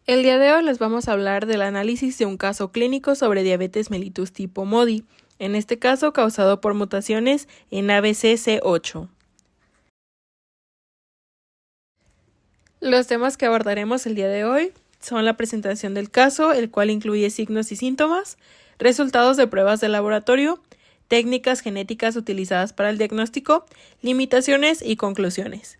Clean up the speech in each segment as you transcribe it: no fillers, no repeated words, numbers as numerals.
El día de hoy les vamos a hablar del análisis de un caso clínico sobre diabetes mellitus tipo MODY, en este caso causado por mutaciones en ABCC8. Los temas que abordaremos el día de hoy son la presentación del caso, el cual incluye signos y síntomas, resultados de pruebas de laboratorio, técnicas genéticas utilizadas para el diagnóstico, limitaciones y conclusiones.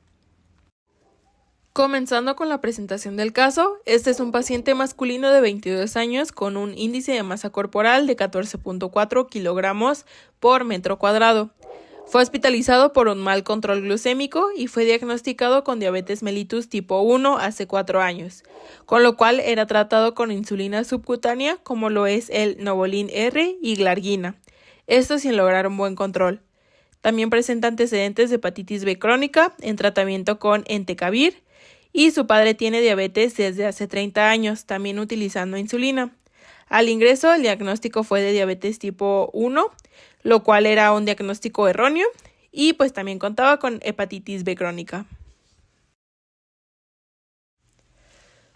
Comenzando con la presentación del caso, este es un paciente masculino de 22 años con un índice de masa corporal de 14.4 kilogramos por metro cuadrado. Fue hospitalizado por un mal control glucémico y fue diagnosticado con diabetes mellitus tipo 1 hace 4 años, con lo cual era tratado con insulina subcutánea como lo es el Novolin R y Glargina, esto sin lograr un buen control. También presenta antecedentes de hepatitis B crónica en tratamiento con entecavir, y su padre tiene diabetes desde hace 30 años, también utilizando insulina. Al ingreso, el diagnóstico fue de diabetes tipo 1, lo cual era un diagnóstico erróneo, y pues también contaba con hepatitis B crónica.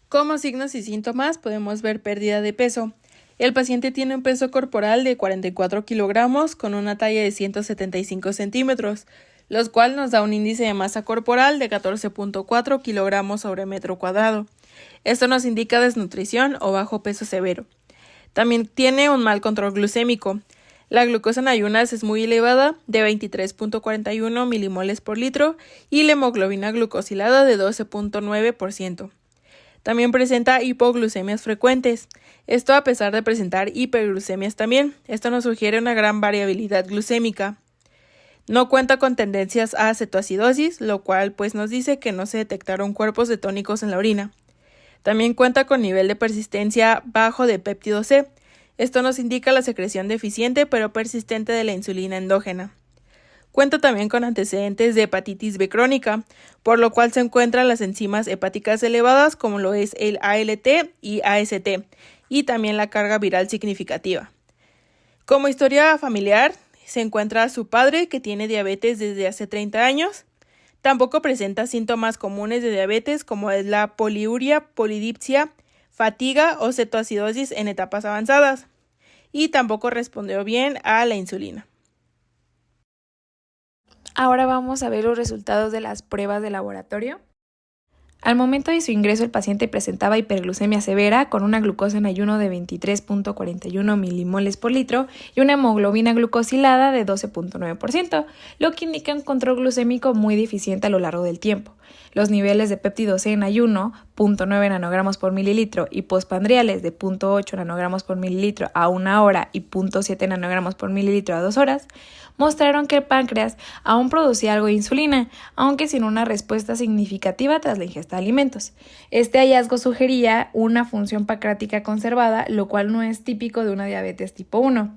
Como signos y síntomas podemos ver pérdida de peso. El paciente tiene un peso corporal de 44 kilogramos con una talla de 175 centímetros, los cual nos da un índice de masa corporal de 14.4 kilogramos sobre metro cuadrado. Esto nos indica desnutrición o bajo peso severo. También tiene un mal control glucémico. La glucosa en ayunas es muy elevada, de 23.41 milimoles por litro, y la hemoglobina glucosilada de 12.9%. También presenta hipoglucemias frecuentes, esto a pesar de presentar hiperglucemias también. Esto nos sugiere una gran variabilidad glucémica. No cuenta con tendencias a cetoacidosis, lo cual pues nos dice que no se detectaron cuerpos cetónicos en la orina. También cuenta con nivel de persistencia bajo de péptido C. Esto nos indica la secreción deficiente pero persistente de la insulina endógena. Cuenta también con antecedentes de hepatitis B crónica, por lo cual se encuentran las enzimas hepáticas elevadas como lo es el ALT y AST, y también la carga viral significativa. Como historia familiar, se encuentra a su padre, que tiene diabetes desde hace 30 años. Tampoco presenta síntomas comunes de diabetes como es la poliuria, polidipsia, fatiga o cetoacidosis en etapas avanzadas. Y tampoco respondió bien a la insulina. Ahora vamos a ver los resultados de las pruebas de laboratorio. Al momento de su ingreso, el paciente presentaba hiperglucemia severa con una glucosa en ayuno de 23.41 milimoles por litro y una hemoglobina glucosilada de 12.9%, lo que indica un control glucémico muy deficiente a lo largo del tiempo. Los niveles de péptido C en ayuno, 0.9 nanogramos por mililitro, y postpandriales de 0.8 nanogramos por mililitro a 1 hora y 0.7 nanogramos por mililitro a 2 horas, mostraron que el páncreas aún producía algo de insulina, aunque sin una respuesta significativa tras la ingesta de alimentos. Este hallazgo sugería una función pancreática conservada, lo cual no es típico de una diabetes tipo 1.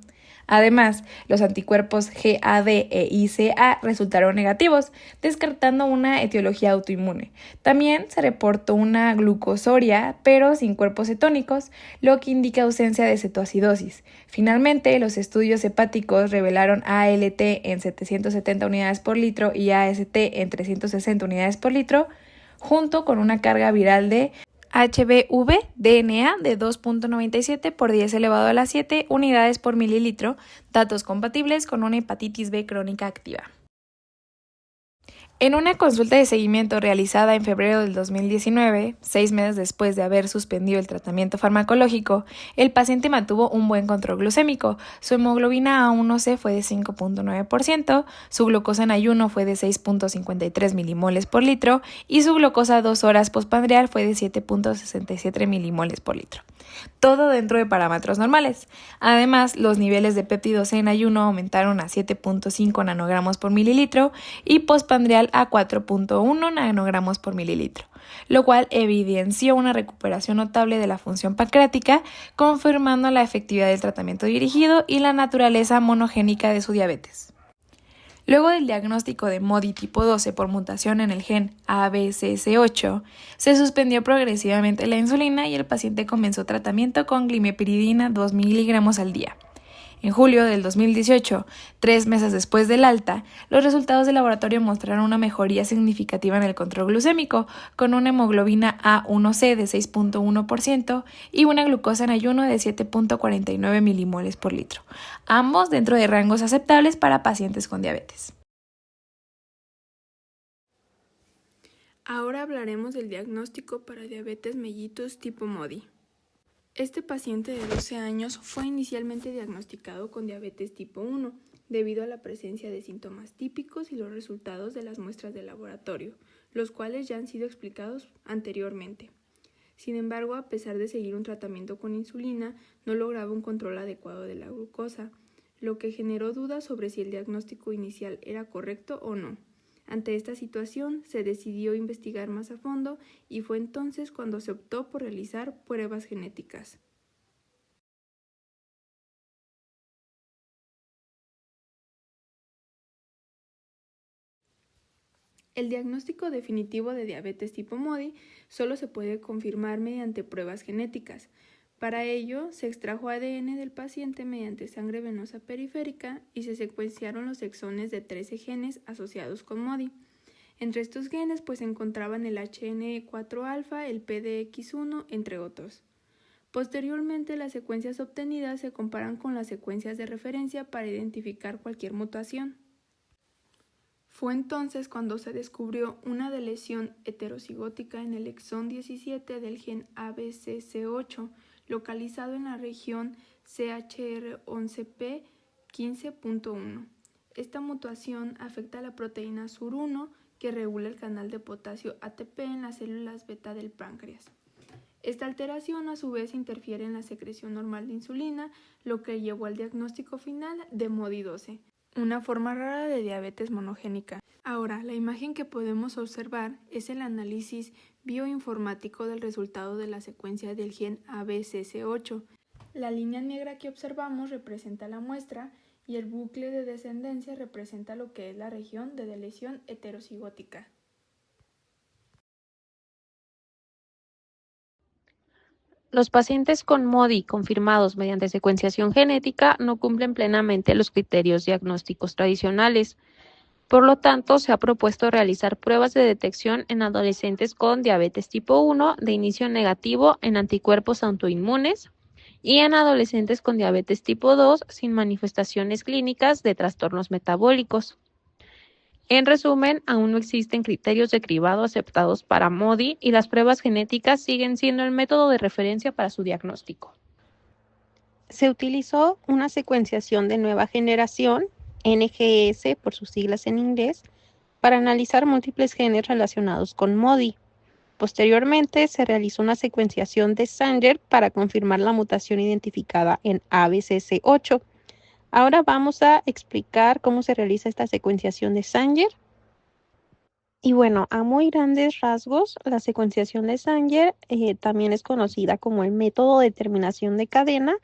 Además, los anticuerpos GAD e ICA resultaron negativos, descartando una etiología autoinmune. También se reportó una glucosuria, pero sin cuerpos cetónicos, lo que indica ausencia de cetoacidosis. Finalmente, los estudios hepáticos revelaron ALT en 770 unidades por litro y AST en 360 unidades por litro, junto con una carga viral de HBV-DNA de 2.97 por 10 elevado a la 7 unidades por mililitro, datos compatibles con una hepatitis B crónica activa. En una consulta de seguimiento realizada en febrero del 2019, 6 meses después de haber suspendido el tratamiento farmacológico, el paciente mantuvo un buen control glucémico. Su hemoglobina A1C fue de 5.9%, su glucosa en ayuno fue de 6.53 milimoles por litro y su glucosa a 2 horas postprandial fue de 7.67 milimoles por litro. Todo dentro de parámetros normales. Además, los niveles de péptido C en ayuno aumentaron a 7.5 nanogramos por mililitro y postprandial a 4.1 nanogramos por mililitro, lo cual evidenció una recuperación notable de la función pancreática, confirmando la efectividad del tratamiento dirigido y la naturaleza monogénica de su diabetes. Luego del diagnóstico de MODY tipo 12 por mutación en el gen ABCC8, se suspendió progresivamente la insulina y el paciente comenzó tratamiento con glimepiridina 2 miligramos al día. En julio del 2018, 3 meses después del alta, los resultados del laboratorio mostraron una mejoría significativa en el control glucémico, con una hemoglobina A1C de 6.1% y una glucosa en ayuno de 7.49 milimoles por litro, ambos dentro de rangos aceptables para pacientes con diabetes. Ahora hablaremos del diagnóstico para diabetes mellitus tipo MODY. Este paciente de 12 años fue inicialmente diagnosticado con diabetes tipo 1 debido a la presencia de síntomas típicos y los resultados de las muestras de laboratorio, los cuales ya han sido explicados anteriormente. Sin embargo, a pesar de seguir un tratamiento con insulina, no lograba un control adecuado de la glucosa, lo que generó dudas sobre si el diagnóstico inicial era correcto o no. Ante esta situación, se decidió investigar más a fondo y fue entonces cuando se optó por realizar pruebas genéticas. El diagnóstico definitivo de diabetes tipo MODY solo se puede confirmar mediante pruebas genéticas. Para ello, se extrajo ADN del paciente mediante sangre venosa periférica y se secuenciaron los exones de 13 genes asociados con MODY. Entre estos genes se encontraban el HNE4-alfa, el PDX1, entre otros. Posteriormente, las secuencias obtenidas se comparan con las secuencias de referencia para identificar cualquier mutación. Fue entonces cuando se descubrió una deleción heterocigótica en el exón 17 del gen ABCC8, localizado en la región CHR11P15.1. Esta mutación afecta a la proteína SUR1, que regula el canal de potasio ATP en las células beta del páncreas. Esta alteración a su vez interfiere en la secreción normal de insulina, lo que llevó al diagnóstico final de MODY-12, una forma rara de diabetes monogénica. Ahora, la imagen que podemos observar es el análisis bioinformático del resultado de la secuencia del gen ABCC8. La línea negra que observamos representa la muestra y el bucle de descendencia representa lo que es la región de deleción heterocigótica. Los pacientes con MODY confirmados mediante secuenciación genética no cumplen plenamente los criterios diagnósticos tradicionales. Por lo tanto, se ha propuesto realizar pruebas de detección en adolescentes con diabetes tipo 1 de inicio negativo en anticuerpos autoinmunes y en adolescentes con diabetes tipo 2 sin manifestaciones clínicas de trastornos metabólicos. En resumen, aún no existen criterios de cribado aceptados para MODY y las pruebas genéticas siguen siendo el método de referencia para su diagnóstico. Se utilizó una secuenciación de nueva generación, NGS por sus siglas en inglés, para analizar múltiples genes relacionados con MODY. Posteriormente, se realizó una secuenciación de Sanger para confirmar la mutación identificada en ABCC8. Ahora vamos a explicar cómo se realiza esta secuenciación de Sanger. Y bueno, a muy grandes rasgos, la secuenciación de Sanger también es conocida como el método de determinación de cadena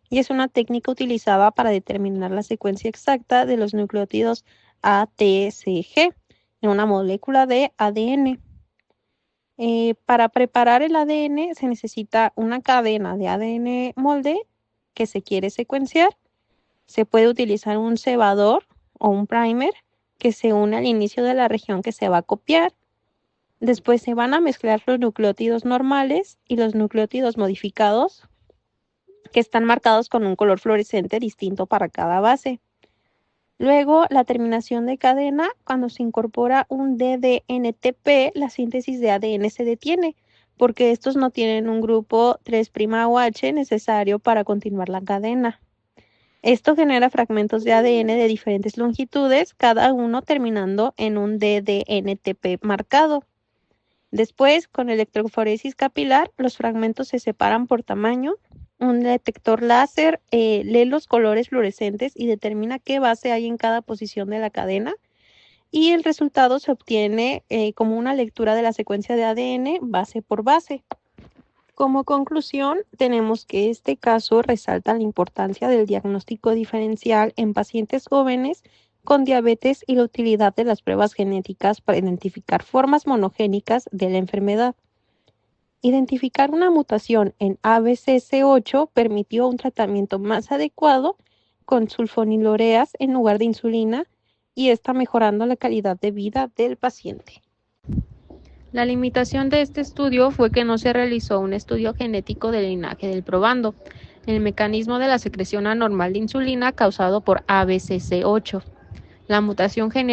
y es una técnica utilizada para determinar la secuencia exacta de los nucleótidos ATCG en una molécula de ADN. Para preparar el ADN se necesita una cadena de ADN molde que se quiere secuenciar. Se puede utilizar un cebador o un primer que se une al inicio de la región que se va a copiar. Después se van a mezclar los nucleótidos normales y los nucleótidos modificados que están marcados con un color fluorescente distinto para cada base. Luego, la terminación de cadena, cuando se incorpora un DDNTP, la síntesis de ADN se detiene, porque estos no tienen un grupo 3'OH necesario para continuar la cadena. Esto genera fragmentos de ADN de diferentes longitudes, cada uno terminando en un DDNTP marcado. Después, con electroforesis capilar, los fragmentos se separan por tamaño. Un detector láser lee los colores fluorescentes y determina qué base hay en cada posición de la cadena. Y el resultado se obtiene como una lectura de la secuencia de ADN base por base. Como conclusión, tenemos que este caso resalta la importancia del diagnóstico diferencial en pacientes jóvenes con diabetes y la utilidad de las pruebas genéticas para identificar formas monogénicas de la enfermedad. Identificar una mutación en ABCC8 permitió un tratamiento más adecuado con sulfonilureas en lugar de insulina y está mejorando la calidad de vida del paciente. La limitación de este estudio fue que no se realizó un estudio genético del linaje del probando, el mecanismo de la secreción anormal de insulina causado por ABCC8. La mutación genética